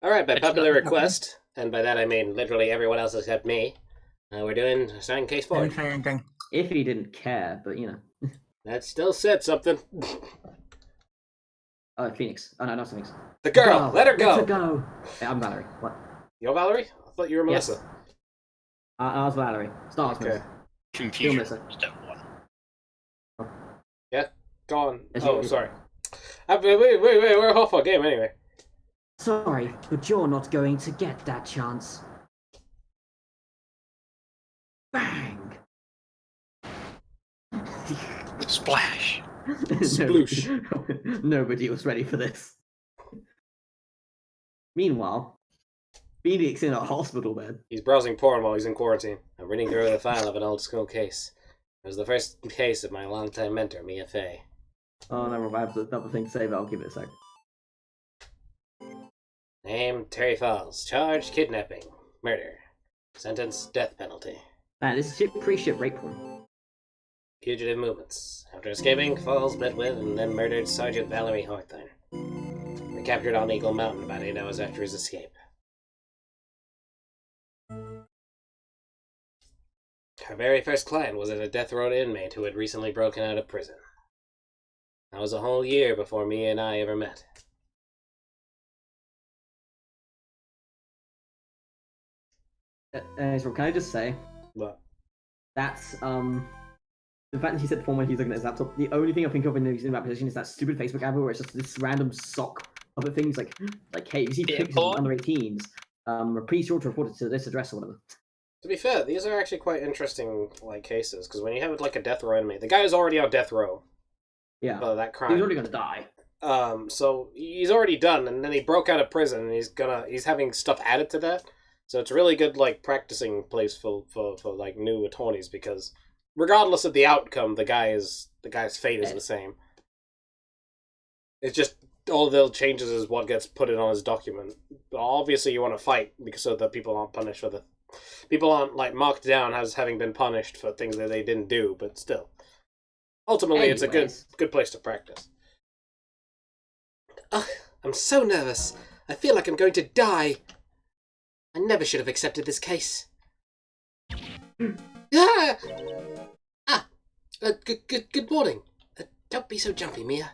Alright, by It's popular not happening. request, and by that I mean literally everyone else except me, we're doing starting case Didn't 4. say anything. If he didn't care, but you know. That still said something. Oh, Phoenix. Oh no, not Phoenix. The girl! Let her Let her go! go! Yeah, I'm Valerie. What? You're Valerie? I thought you were Yes. Melissa. I was Valerie. Star was Okay. Melissa. Confusion. Melissa. Step 1. Go on. Is Oh, he- sorry. Wait, we're half our game anyway. Sorry, but you're not going to get that chance. Bang! Splash. Sploosh. Nobody was ready for this. Meanwhile, Phoenix in a hospital bed. He's browsing porn while he's in quarantine. I'm reading through the file of an old school case. It was the first case of my longtime mentor, Mia Fey. Oh no, I have another thing to say, but I'll give it a sec. Name, Terry Falls. Charged, kidnapping. Murder. Sentence, death penalty. Man, this is pretty shit rape porn. Fugitive movements. After escaping, Falls met with and then murdered Sergeant Valerie Hawthorne. They captured on Eagle Mountain about 8 hours after his escape. Her very first client was a death row inmate who had recently broken out of prison. That was a whole year before Mia and I ever met. Israel, can I just say What? that's the fact that he said before when he's looking at his laptop, the only thing I think of in that position is that stupid Facebook ad where it's just this random sock of a thing. It's like, hey, if you see pictures of under 18s, please sure to report it to this address or whatever. To be fair, these are actually quite interesting cases, because when you have like a death row inmate, the guy is already on death row. Yeah. For that crime. He's already gonna die. So he's already done, and then he broke out of prison, and he's having stuff added to that. So it's a really good practicing place for new attorneys, because regardless of the outcome, the guy's fate is the same. It's just all the changes is what gets put in on his document. But obviously, you want to fight because so that people aren't punished for people aren't marked down as having been punished for things that they didn't do. But still, ultimately, it's a good place to practice. Ugh, I'm so nervous. I feel like I'm going to die. I never should have accepted this case. Good morning. Don't be so jumpy, Mia.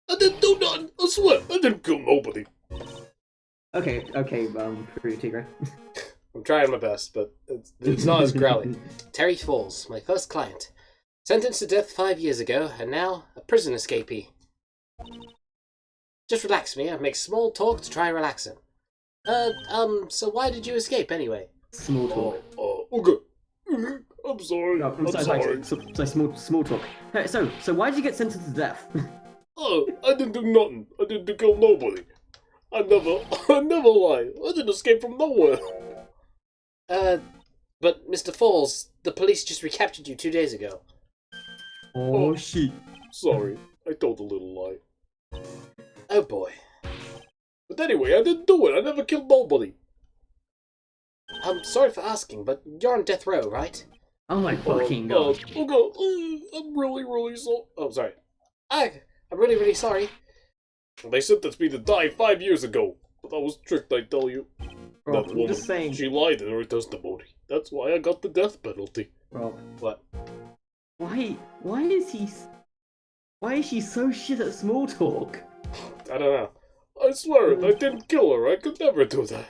I didn't do nothing. I swear, I didn't kill nobody. Okay, Fruity Tigre. I'm trying my best, but it's not as growly. Terry Falls, my first client. Sentenced to death 5 years ago, and now a prison escapee. Just relax, Mia. Make small talk to try and relax him. So why did you escape anyway? Small talk. Okay. I'm sorry. No, I'm sorry. Small talk. Hey, so why did you get sentenced to death? Oh, I didn't do nothing. I didn't kill nobody. I never lie. I didn't escape from nowhere. But Mr. Falls, the police just recaptured you 2 days ago. Oh shit. Sorry, I told a little lie. Oh boy. But anyway, I didn't do it. I never killed nobody. I'm sorry for asking, but you're on death row, right? Oh my fucking god. I'm really sorry. Oh, sorry. I'm really sorry. They sentenced me to die 5 years ago. But I was tricked, I tell you. Rob, That I'm woman, just saying. she lied in her testimony. That's why I got the death penalty. Rob, What? why is she so shit at small talk? I don't know. I swear it, I didn't kill her. I could never do that.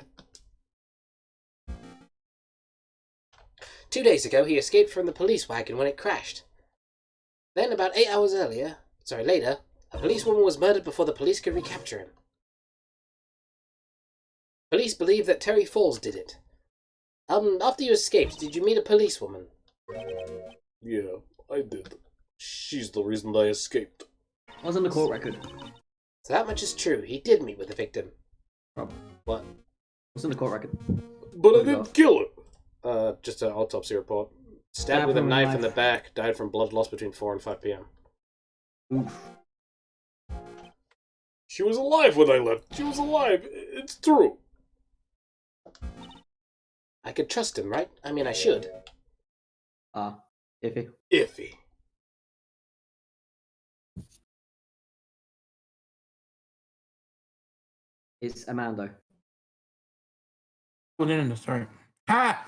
2 days ago, he escaped from the police wagon when it crashed. Then, about 8 hours later, a policewoman was murdered before the police could recapture him. Police believe that Terry Falls did it. After you escaped, did you meet a policewoman? Yeah, I did. She's the reason I escaped. What's on the court record? So that much is true. He did meet with the victim. Rob, What? what's on the court record? But I didn't kill her. Just an autopsy report. Stabbed with a from a knife knife. in the back. Died from blood loss between 4 and 5 p.m. Oof. She was alive when I left. She was alive. It's true. I could trust him, right? I mean, I should. Iffy. Iffy. It's Amando. Put it in the start. Ha!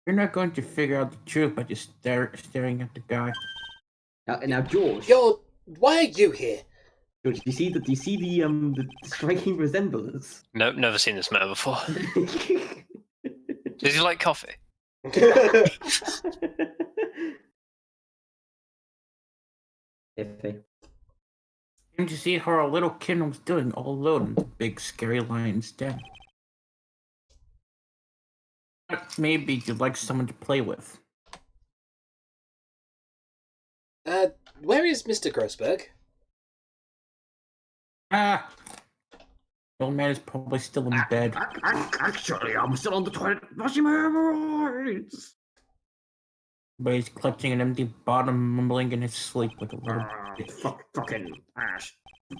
You're not going to figure out the truth by just staring at the guy. Now, George. Why are you here? George, do you see the striking resemblance? No, never seen this man before. Does he like coffee? Iffy. Didn't you see how our little kid was doing all alone in the big scary lion's den? But maybe you'd like someone to play with. Where is Mr. Grossberg? Ah! The old man is probably still in bed. Actually, I'm still on the toilet brushing my hemorrhoids. But he's clutching an empty bottom, mumbling in his sleep like a little Fucking ass.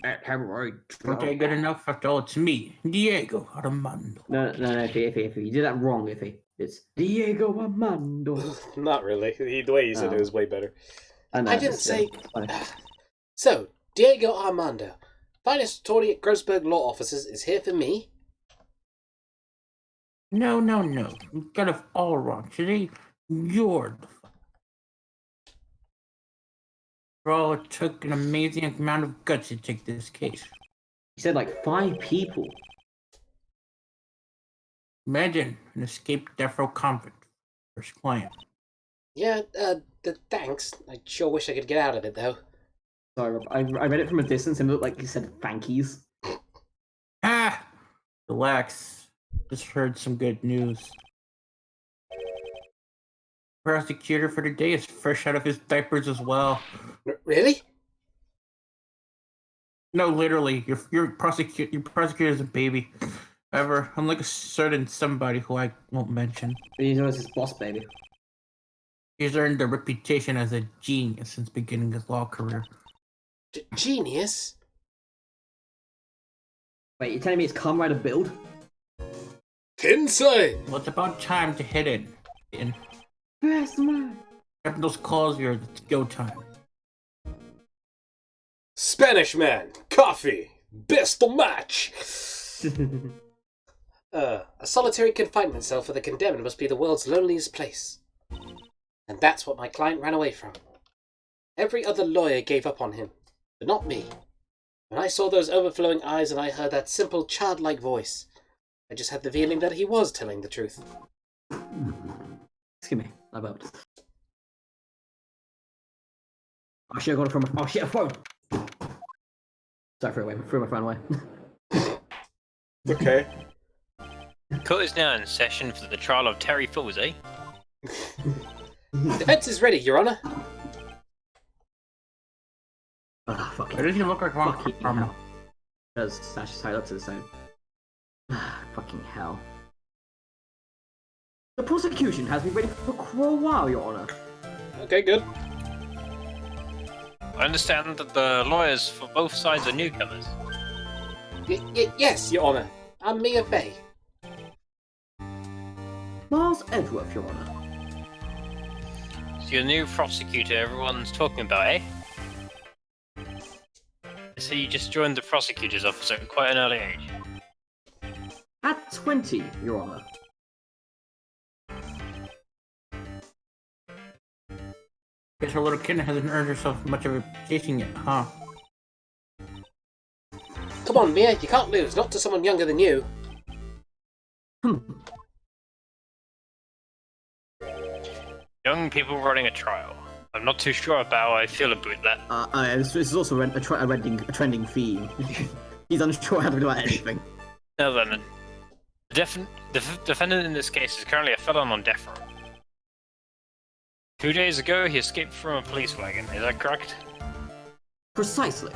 Hemorrhoid. Okay, good enough. After all, it's me, Diego Armando. No, Iffy. You did that wrong, Iffy. It's Diego Armando. Not really. The way you said it was way better. I didn't say... So, Diego Armando, finest attorney at Grossberg Law Offices, is here for me? No. You got it all wrong. Today, you're the Bro, it took an amazing amount of guts to take this case. He said like 5 people. Imagine an escaped death row convict. First client. Yeah, thanks. I sure wish I could get out of it, though. Sorry, Rob. I read it from a distance and it looked like he said thankies. Ah! Relax. Just heard some good news. Prosecutor for today is fresh out of his diapers as well. Really? No, literally. Your prosecutor is a baby. However, unlike a certain somebody who I won't mention, He's always his boss, baby. he's earned a reputation as a genius since beginning his law career. Genius? Wait, you're telling me it's Kamen Rider build? Insane! Well, it's about time to hit it. Best man. After those calls, it's go time. Spanish man, coffee, best match! A solitary confinement cell for the condemned must be the world's loneliest place. And that's what my client ran away from. Every other lawyer gave up on him, but not me. When I saw those overflowing eyes and I heard that simple, childlike voice, I just had the feeling that he was telling the truth. Excuse me, I burped. I should have got it from a... Oh shit, a phone! Sorry, threw my phone away. Okay. Court is now in session for the trial of Terry Fools, eh? Defense is ready, Your Honor. Ah, fuck Why does he look like one Fucking from hell. Does Sash is tied up to the same. Fucking hell. The prosecution has been waiting for a while, Your Honor. Okay, good. I understand that the lawyers for both sides are newcomers. Yes, Your Honor. I'm Mia Fey. Miles Edgeworth, Your Honor. So you're the new prosecutor everyone's talking about, eh? So you just joined the prosecutor's office at quite an early age. At 20, Your Honor. Guess her little kid hasn't earned herself much of a reputation yet, huh? Come on, Mia, you can't lose, not to someone younger than you. Young people running a trial. I'm not too sure about how I feel about that. This is also a trending theme. He's unsure how to do anything. Now then, the defendant in this case is currently a felon on death row. 2 days ago, he escaped from a police wagon. Is that correct? Precisely.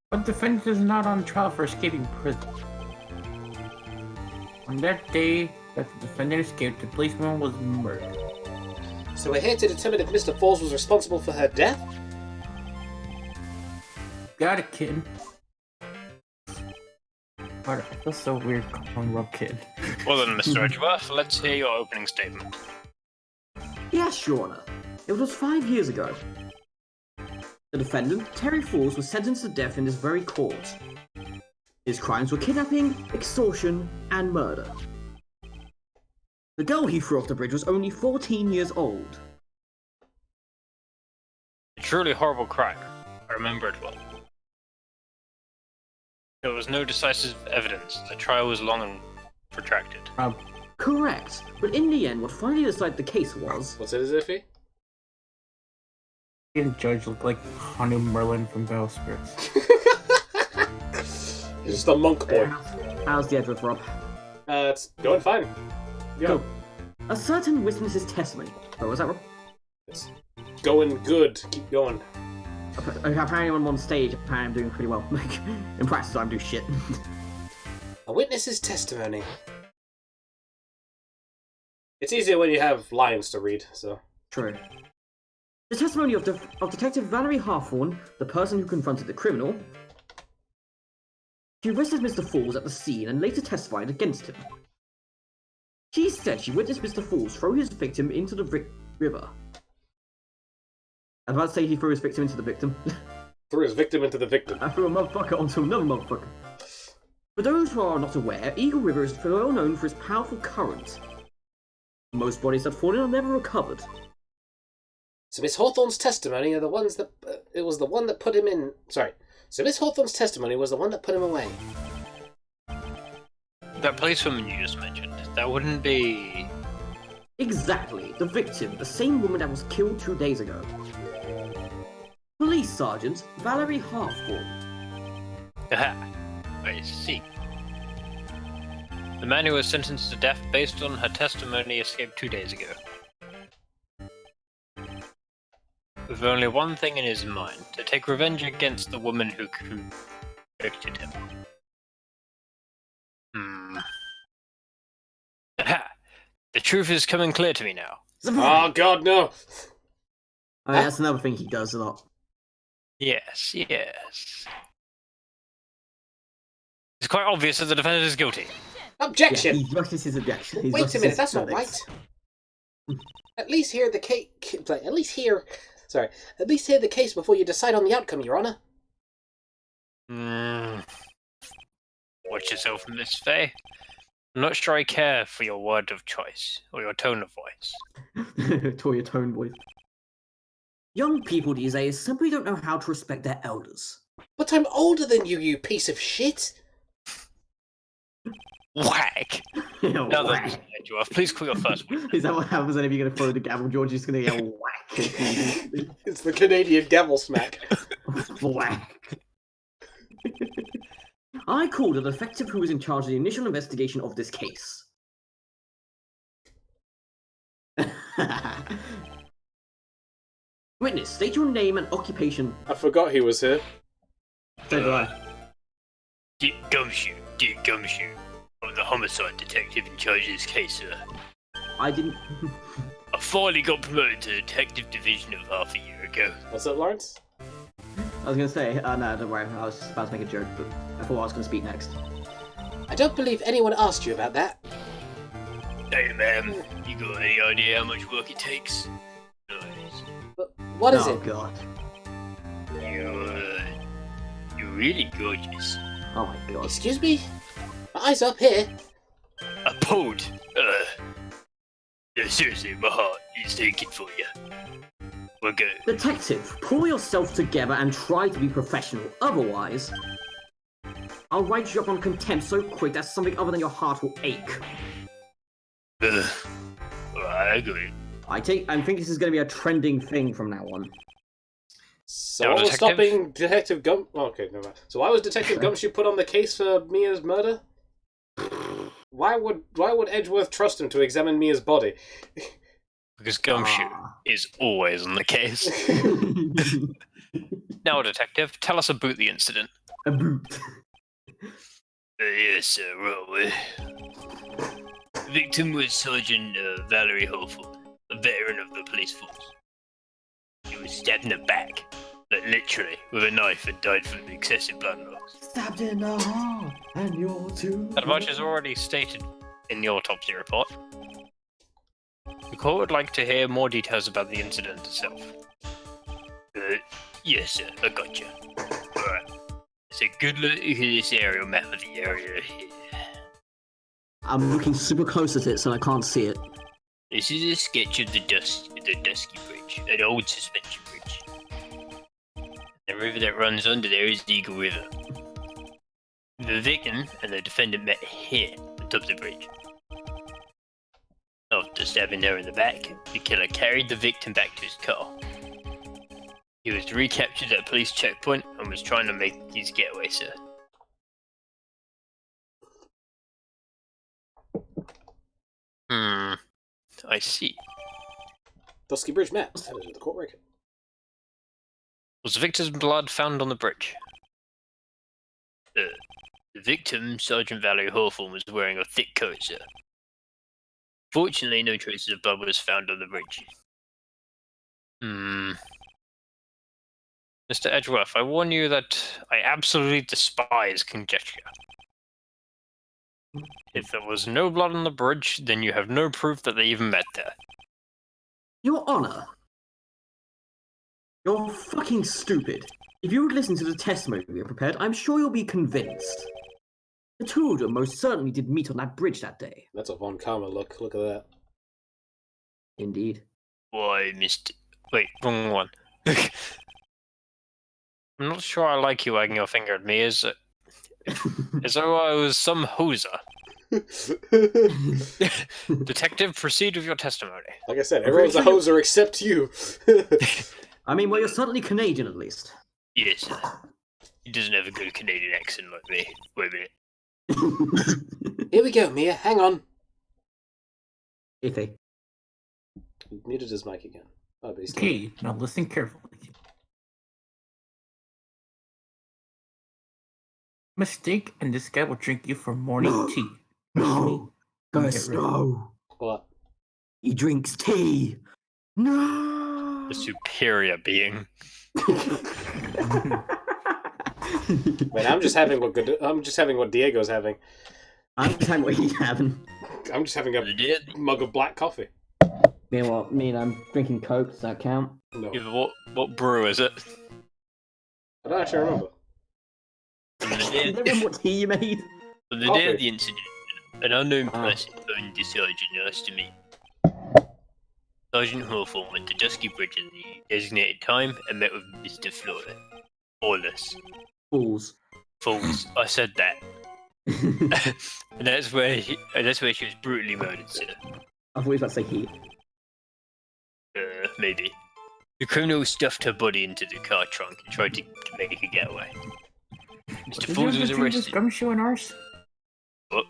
But the defendant is not on trial for escaping prison. On that day that the defendant escaped, the policeman was murdered. So we're here to determine if Mr. Falls was responsible for her death? Got it, kid. But I feel so weird calling Rob kid. Well then, Mr. Edgeworth, let's hear your opening statement. Yes, Your Honor. It was 5 years ago. The defendant, Terry Falls, was sentenced to death in this very court. His crimes were kidnapping, extortion, and murder. The girl he threw off the bridge was only 14 years old. A truly horrible crime. I remember it well. There was no decisive evidence. The trial was long and protracted. Correct, but in the end, what finally decided the case was... What's it, Iffy? The judge looked like Honey Merlin from Battle Spirits. He's just a monk boy. How's the Edward, Rob? It's going fine. Yeah. Cool. A certain witness's testimony. Oh, was that Rob? It's going good. Keep going. Apparently I'm on stage, apparently I'm doing pretty well. Like, in practice I don't do shit. A witness's testimony. It's easier when you have lines to read, so... True. The testimony of Detective Valerie Hawthorne, the person who confronted the criminal. She arrested Mr. Falls at the scene and later testified against him. She said she witnessed Mr. Falls throw his victim into the river. I was about to say he threw his victim into the victim. Threw his victim into the victim. I threw a motherfucker onto another motherfucker. For those who are not aware, Eagle River is well known for its powerful current. Most bodies that fall in are never recovered. So Miss Hawthorne's testimony are the ones that... it was the one that put him in... Sorry. So Miss Hawthorne's testimony was the one that put him away. That policewoman you just mentioned, that wouldn't be... Exactly. The victim, the same woman that was killed 2 days ago. Police Sergeant Valerie Hawthorne. Aha, I see. The man who was sentenced to death based on her testimony escaped 2 days ago. With only one thing in his mind, to take revenge against the woman who convicted him. Aha! The truth is coming clear to me now. Oh god, no! Oh, that's another thing he does a lot. Yes, yes. It's quite obvious that the defendant is guilty. Objection! Yeah, he rushes his objection. He Wait rushes a minute, his that's not verdicts. right. At least hear the case. At least hear the case before you decide on the outcome, Your Honor. Watch yourself, Miss Faye. I'm not sure I care for your word of choice, or your tone of voice. Toya tone voice. Young people these days simply don't know how to respect their elders. But I'm older than you, you piece of shit! Whack! Now that you have, please call your first witness. Is that what happens whenever you're going to follow the gavel? George is going to yell whack. It's the Canadian gavel smack. Whack. I called a detective who was in charge of the initial investigation of this case. Witness, state your name and occupation. I forgot he was here. So do I. Dick Gumshoe. I'm the homicide detective in charge of this case, sir. I didn't... I finally got promoted to detective division of half a year ago. What's up, Lawrence? I was going to say, no, don't worry, I was about to make a joke, but I thought I was going to speak next. I don't believe anyone asked you about that. Hey, ma'am, you got any idea how much work it takes? Nice. But what is Oh, it? God. You're really gorgeous. Oh, my God. Excuse me? My eyes up here. A pod. No, seriously, my heart is aching for you. We're good. Detective, pull yourself together and try to be professional. Otherwise, I'll write you up on contempt so quick that something other than your heart will ache. I agree. I think this is going to be a trending thing from now on. So No, what was detective? stopping Detective Gum... Oh, okay, never mind. So why was Detective Gumshoe put on the case for Mia's murder? Why would Edgeworth trust him to examine Mia's body? Because Gumshoe is always on the case. Now, detective, tell us about the incident. A boot. Yes, sir, well, the victim was Sergeant Valerie Hawthorne, a veteran of the police force. She was stabbed in the back, like literally, with a knife and died from excessive blood loss. Stabbed in the heart, and you're too. That much is already stated in the autopsy report. The court would like to hear more details about the incident itself. Yes, sir. I got you. Alright. It's a good look at this aerial map of the area here. I'm looking super close at it, so I can't see it. This is a sketch of the Dusky Bridge, an old suspension bridge. The river that runs under there is the Eagle River. The victim and the defendant met here, on top of the bridge. After stabbing her in the back, the killer carried the victim back to his car. He was recaptured at a police checkpoint and was trying to make his getaway, sir. I see. Dusky Bridge map added to the court record. Was the victim's blood found on the bridge? The victim, Sergeant Valerie Hawthorne, was wearing a thick coat, sir. Fortunately, no traces of blood was found on the bridge. Mr. Edgeworth, I warn you that I absolutely despise conjecture. If there was no blood on the bridge, then you have no proof that they even met there. Your Honor, you're fucking stupid. If you would listen to the testimony we have prepared, I'm sure you'll be convinced. The two of them most certainly did meet on that bridge that day. That's a Von Karma look. Look at that. Indeed. Why, Mr. Wait, wrong one. I'm not sure I like you wagging your finger at me as though I was some hoser. Detective, proceed with your testimony. Like I said, everyone's a hoser except you. I mean, well, you're certainly Canadian at least. Yes, sir. He doesn't have a good Canadian accent like me. Wait a minute. Here we go, Mia. Hang on. Iffy. He muted his mic again. Oh, but he's still... Okay, now listen carefully. Mistake, and this guy will drink you for morning tea. No. Guys, no. What? He drinks tea. No. The superior being. Wait, I'm just having what Diego's having. I'm just having what he's having. I'm just having a mug of black coffee. Meanwhile, I'm drinking Coke. Does that count? No, Yeah, what brew is it? I don't actually remember. On the You day, don't remember what tea you made? on the day of the incident, an unknown person phoned the sergeant and asked to meet. Sergeant Hawthorne went to Dusky Bridge at the designated time and met with Mr. Florida. Flawless. Fools. Fools. I said that. And that's where she was brutally murdered, sir. I thought he was about to say he. Maybe. The criminal stuffed her body into the car trunk and tried to make a getaway. Mr. Fools was arrested. Gumshoe and ours? What?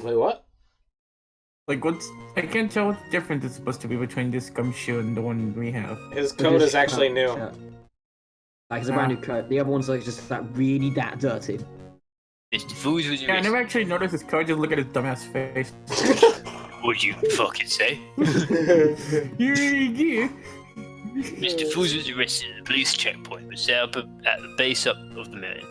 Wait, what? Like, what's... I can't tell what the difference is supposed to be between this gumshoe and the one we have. His coat is actually new. Like, it's a brand new coat. The other one's like just that dirty. Mr. Fools was Yeah, I arrested. never actually noticed his coat. Just look at his dumbass face. What'd you fucking say? Yeah. Mr. Fools was arrested at the police checkpoint, but set up at the base up of the mountain.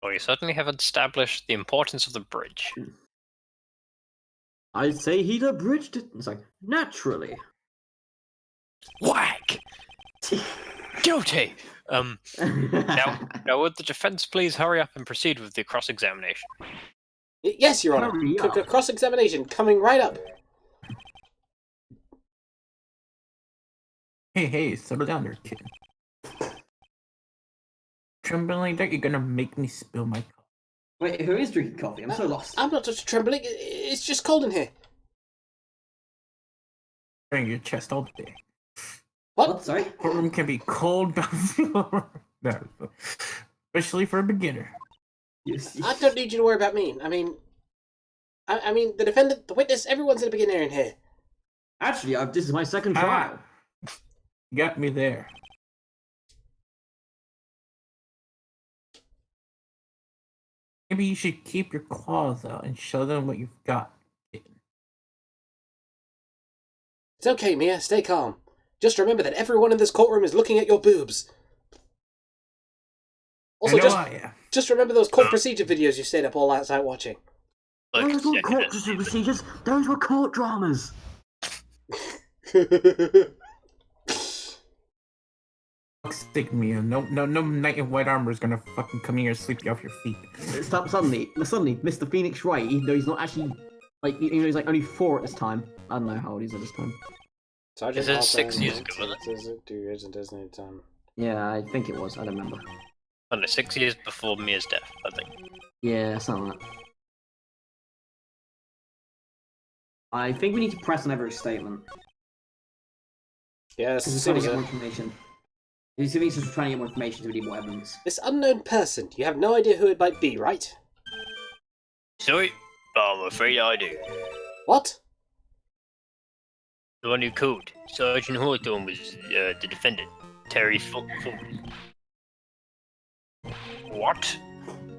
Well, you certainly have established the importance of the bridge. I'd say he'd abridged it. It's like, naturally. Whack! Guilty! Now would the defense please hurry up and proceed with the cross-examination? Yes, Your Honor. Hurry up. Cross-examination coming right up. Hey, settle down there, kid. Trembling like that, you're gonna make me spill my coffee. Wait, who is drinking coffee? I'm so lost. I'm not just trembling. It's just cold in here. During your chest all day. What? Sorry? Courtroom can be cold, no, especially for a beginner. I don't need you to worry about me. I mean, the defendant, the witness, everyone's a beginner in here. Actually, this is my second trial. You got me there. Maybe you should keep your claws out and show them what you've got. It's okay, Mia. Stay calm. Just remember that everyone in this courtroom is looking at your boobs. Also, just remember those court procedure videos you stayed up all last night watching. Look, Those weren't court procedures, those were court dramas. Fuck's sake, Mia. No knight in white armor is gonna fucking come here and sweep you off your feet. Suddenly, Mr. Phoenix Wright, even though he's not actually like, even though he's like only 4 at this time. I don't know how old he is at this time. Sergeant Is it Hopper 6 years and ago, wasn't it? 2 years in Disney time. Yeah, I think it was. I don't remember. I don't know, 6 years before Mia's death, I think. Yeah, something like that. I think we need to press on every statement. Yeah, Because we're trying to get more information. These things are trying to get more information, so we need more evidence. This unknown person, you have no idea who it might be, right? Sorry, but I'm afraid I do. What? The one who called. Sergeant Hawthorne was the defendant, Terry Ford. What?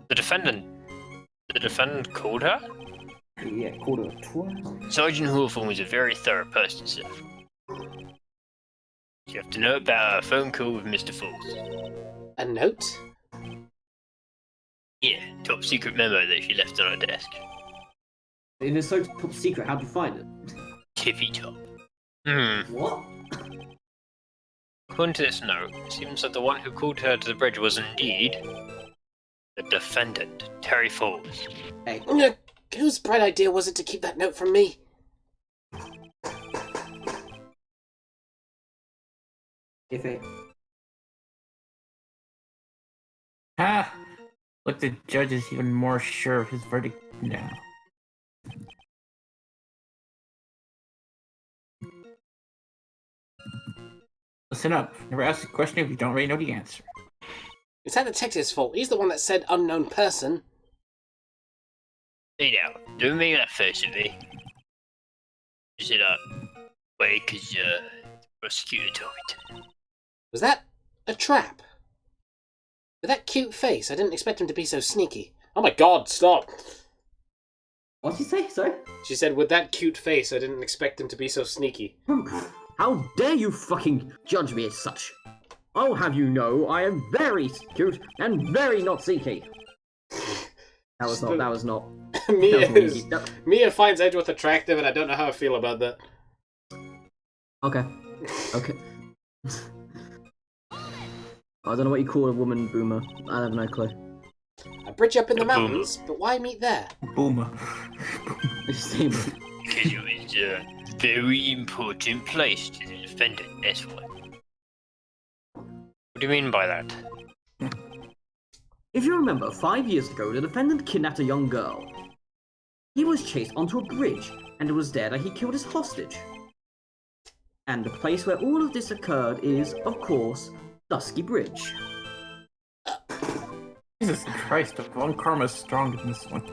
The defendant? The defendant called her? Yeah, called her a twat. Sergeant Hawthorne was a very thorough person, sir. You have to know about a phone call with Mr. Falls. A note? Yeah, top secret memo that she left on her desk. It is so top secret, how'd you find it? Tippy top. What? According to this note, it seems that the one who called her to the bridge was indeed the defendant, Terry Falls. Hey, Whose bright idea was it to keep that note from me? if it... Ah! Look, the judge is even more sure of his verdict now. Listen up. Never ask a question if you don't already know the answer. It's that detective's fault. He's the one that said unknown person. Hey now, don't make that face at me. Is it wait, cause the prosecutor told me to. Was that a trap? With that cute face, I didn't expect him to be so sneaky. Oh my god, stop! What'd you say? Sorry? She said, with that cute face, I didn't expect him to be so sneaky. How dare you fucking judge me as such? I'll have you know I am very cute and very not sneaky. That was not. Mia finds Edgeworth attractive, and I don't know how I feel about that. Okay. I don't know what you call a woman boomer. I have no clue. A bridge up in the A boomer. mountains, but why meet there? Boomer. Because it was a very important place to the defendant, that's why. What do you mean by that? If you remember, 5 years ago, the defendant kidnapped a young girl. He was chased onto a bridge, and it was there that he killed his hostage. And the place where all of this occurred is, of course, Dusky Bridge. Jesus Christ, the Von Karma's strong in this one.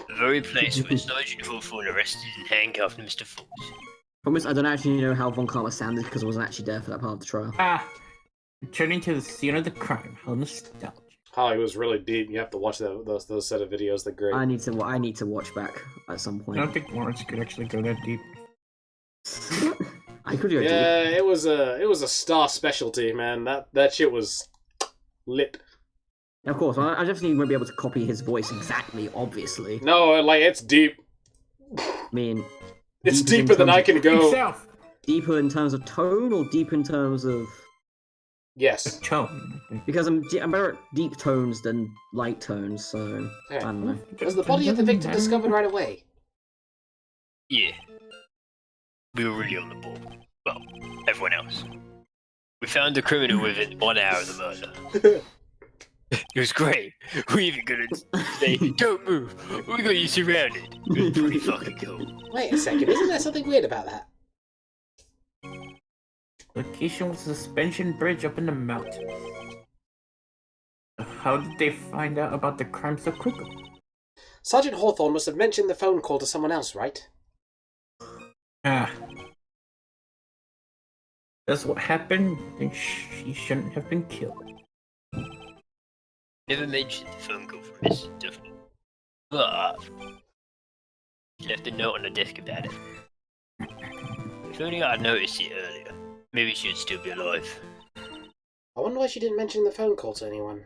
The very place where Sergeant Hawthorne arrested and handcuffed Mr. Falls. Promise, I don't actually know how Von Karma sounded because I wasn't actually there for that part of the trial. Ah! Returning to the scene of the crime. How nostalgic. Oh, it was really deep. You have to watch those set of videos. They're great. I need to watch back at some I point. don't think Lawrence could actually go that deep. I could go deep. Yeah, it was a star specialty, man. That shit was lit. Of course, I definitely won't be able to copy his voice exactly, obviously. No, like it's deep. I mean, It's deep in deeper than terms I of- can go. Himself! deeper in terms of tone or deep in terms of... Yes. Tone. Because I'm better at deep tones than light tones, so I don't know. Was the body of the victim discovered right away? Yeah. We were really on the ball. Well, everyone else. We found the criminal within 1 hour of the murder. It was great. We even couldn't say, don't move. We got you surrounded. It was pretty fucking cool. Wait a second, isn't there something weird about that? Location was a suspension bridge up in the mountains. How did they find out about the crime so quickly? Sergeant Hawthorne must have mentioned the phone call to someone else, right? Ah. That's what happened, then she shouldn't have been killed. Never mentioned the phone call from Miss Duffy. But she left a note on the desk about it. If only I'd noticed it earlier. Maybe she'd still be alive. I wonder why she didn't mention the phone call to anyone.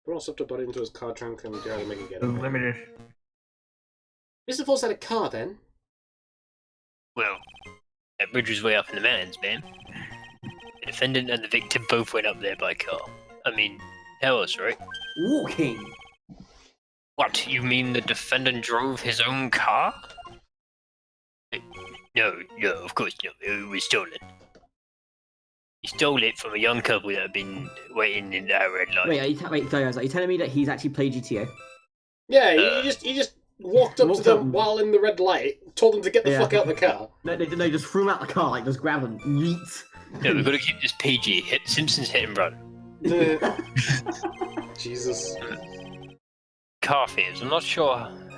Ross up to butt into his car trunk and try to make it get away. Limited. Mr. Falls had a car then? Well, that bridge was way up in the mountains, man. The defendant and the victim both went up there by car. I mean, how else, right? Walking. What, you mean the defendant drove his own car? No, of course not. It was stolen. He stole it from a young couple that had been waiting in that red light. Wait, sorry guys, are you telling me that he's actually played GTA? Yeah, he just walked up to Walked them up. while in the red light, told them to get the Yeah. fuck out of the car. No, they just threw him out the car, like just grabbed him, yeet. No, we've got to keep this PG. Simpsons hit and run. Jesus. Car thieves. I'm not sure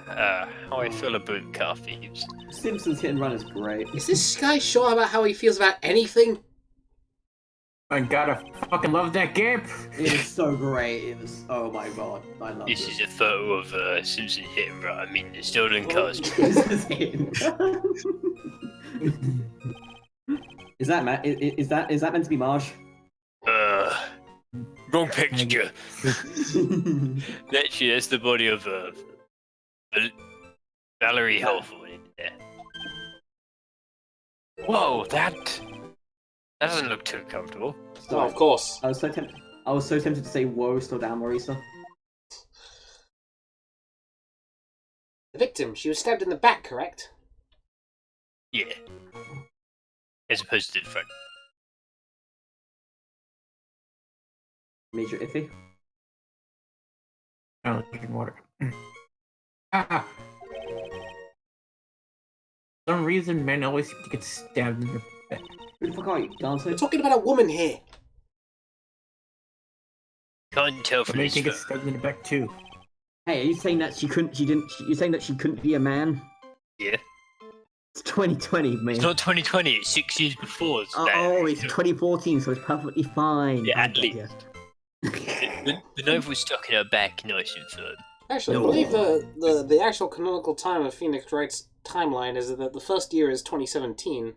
how I feel about car thieves. Simpsons hit and run is great. Is this guy sure about how he feels about anything? I gotta fucking love that game. It is so great. It was. Oh my god, I love This it. is a photo of Simpsons hit and run. I mean, the stolen cars. This is hit and run. Is that is that meant to be Marge? Wrong picture. Actually, that's the body of Valerie Hopeful in there. Whoa, that doesn't look too comfortable. Oh, of course. I was so tempted to say, "Whoa, slow down, Marisa." The victim, she was stabbed in the back, correct? Yeah. As opposed to the front. Major iffy. Oh, drinking water. Ah. For some reason, men always seem to get stabbed in the back. Who the fuck are you, Dante? We're talking about a woman here. Can't tell But from men this can get photo. stabbed in the back too. Hey, are you saying that you're saying that she couldn't be a man? Yeah. It's 2020, man. It's not 2020, it's 6 years before. It's 2014, so it's perfectly fine. Yeah, at I least. guess. The knife was stuck in her back, nice and firm. Actually, I No. believe the actual canonical time of Phoenix Wright's timeline is that the first year is 2017.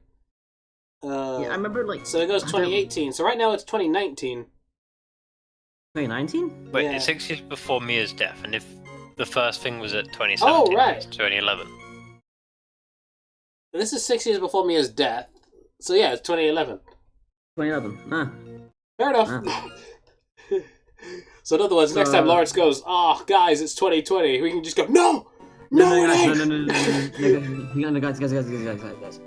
Yeah, I remember like. So it goes I don't- 2018. So right now it's 2019. 2019? Wait, Yeah. it's 6 years before Mia's death, and if the first thing was at 2017, Oh, right. it's 2011. This is 6 years before Mia's death. So yeah, it's 2011. 2011. Ah. Fair enough. So in other words, next time Lawrence goes, "Oh, guys, it's 2020," we can just go, "No, no, it ain't." No, guys. The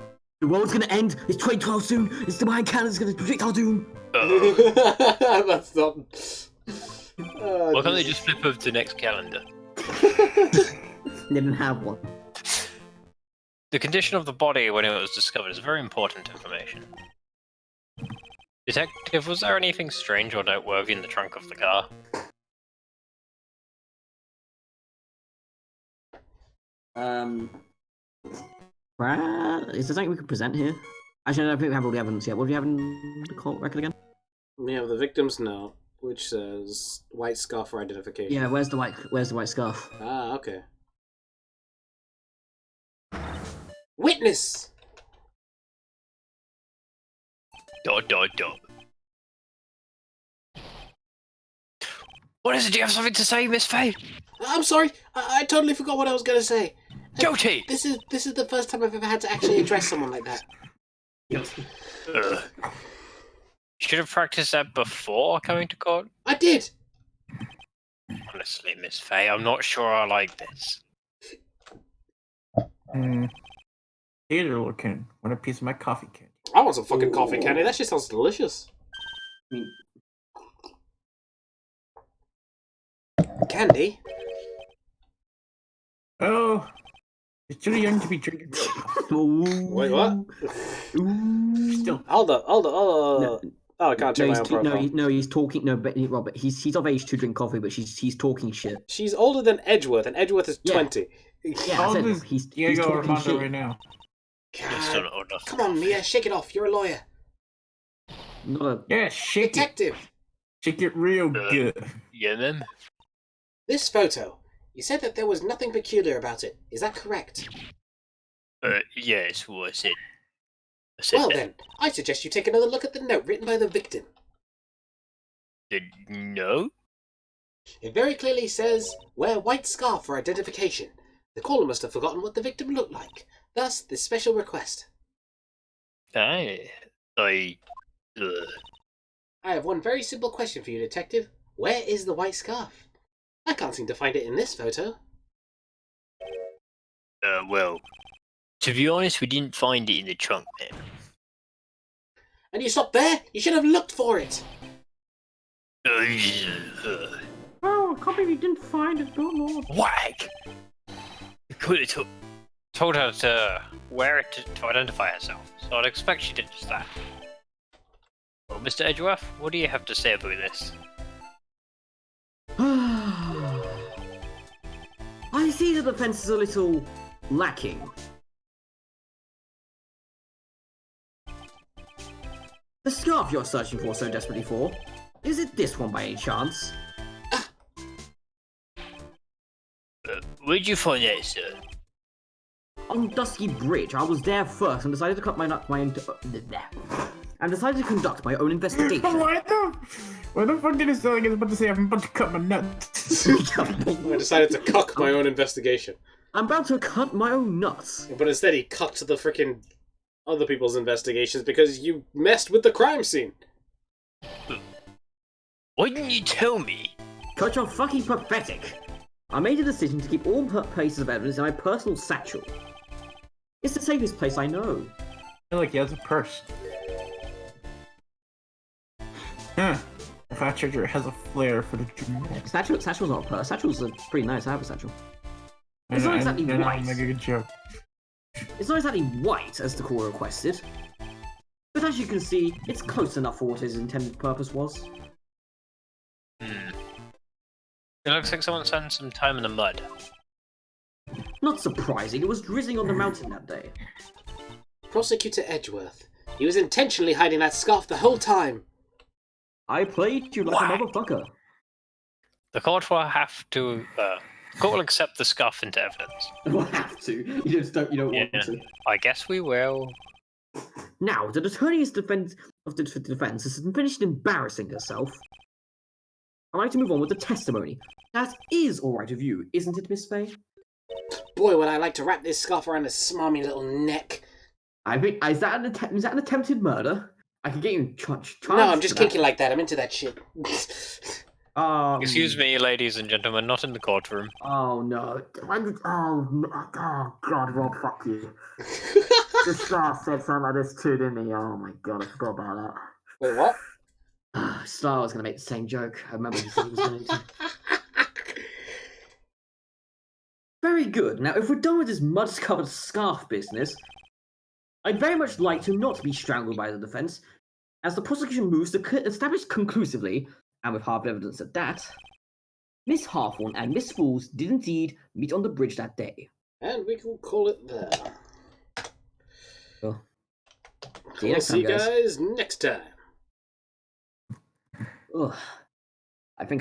world's gonna end. It's 2012 soon. It's the Mayan calendar's gonna predict our doom. That's not. Why can't they just flip over to the next calendar? They didn't have one. The condition of the body when it was discovered is very important information. Detective, was there anything strange or noteworthy in the trunk of the car? Is there something we could present here? Actually, no, I think we have all the evidence yet. What do you have in the court record again? We have the victim's note, which says white scarf for identification. Yeah, where's the white scarf? Ah, okay. Witness. Dot. What is it? Do you have something to say, Miss Faye? I'm sorry. I totally forgot what I was gonna say. Guilty! This is the first time I've ever had to actually address someone like that. Should have practiced that before coming to court. I did. Honestly, Miss Faye, I'm not sure I like this. Theater looking. Want a piece of my coffee candy? I want some fucking coffee candy. That shit sounds delicious. I mean, Candy? Oh, it's too young to be drinking. Wait, what? Still, Hold up. No, Oh, I can't check my own profile. no, he's talking. No, but Robert, he's of age to drink coffee, but he's talking shit. She's older than Edgeworth, and Edgeworth is Yeah. 20. Yeah, how I old said is he's Diego talking Armando shit. right now? You're still not old enough. Come on, Mia, shake it off. You're a lawyer. Not a Yeah, shake it. Detective, Shake it real good. Yeah, then? this photo. You said that there was nothing peculiar about it. Is that correct? Yes, what I said. I said Well that. then, I suggest you take another look at the note written by the victim. No? It very clearly says, wear white scarf for identification. The caller must have forgotten what the victim looked like. Thus, this special request. I I have one very simple question for you, Detective. Where is the white scarf? I can't seem to find it in this photo. well, to be honest, we didn't find it in the trunk, man. And you stopped there? You should have looked for it! Oh, I can't believe you didn't find it. Good lord. Whack! You could have told her to wear it to identify herself, so I'd expect she did just that. Well, Mr. Edgeworth, what do you have to say about this? I see the defense is a little lacking. The scarf you're searching for so desperately for, is it this one by any chance? Where'd you find that, sir? On Dusky Bridge, I was there first and decided to decided to conduct my own investigation. Why the fuck did it sound like I was about to say I'm about to cut my nuts? I decided to cuck my own investigation. I'm about to cut my own nuts. But instead he cucked the frickin' other people's investigations because you messed with the crime scene. Why didn't you tell me? Coach, you're fucking pathetic. I made a decision to keep all places of evidence in my personal satchel. It's the safest place I know. I feel like he has a purse. Huh. The fat treasure has a flair for the dramatic. Satchel's not a purse. Satchel's pretty nice. I have a satchel. It's not exactly white. Make a good joke. It's not exactly white, as the caller requested. But as you can see, it's close enough for what his intended purpose was. It looks like someone spent some time in the mud. Not surprising, it was drizzling on the mountain that day. Prosecutor Edgeworth. He was intentionally hiding that scarf the whole time. I played you like a motherfucker. The court will have to. The court will accept the scarf into evidence. You don't have to. You don't want to. I guess we will. Now, the attorney's defense has finished embarrassing herself. I'd like to move on with the testimony. That is all right of you, isn't it, Miss Faye? Boy, would I like to wrap this scarf around his smarmy little neck. I think is that an attempted murder? I could get you charged. No, I'm just kinky like that. I'm into that shit. Excuse me, ladies and gentlemen, not in the courtroom. Oh no! Oh God, Rob, fuck you. The Star said something like this too, didn't he? Oh my God, I forgot about that. Wait, what? Star was going to make the same joke. I remember he said he was going to. Very good. Now, if we're done with this mud-covered scarf business, I'd very much like to not be strangled by the defense, as the prosecution moves to establish conclusively, and with hard evidence at that, Miss Hawthorne and Miss Fools did indeed meet on the bridge that day. And we can call it there. Cool. We'll see you guys next time. Ugh. I think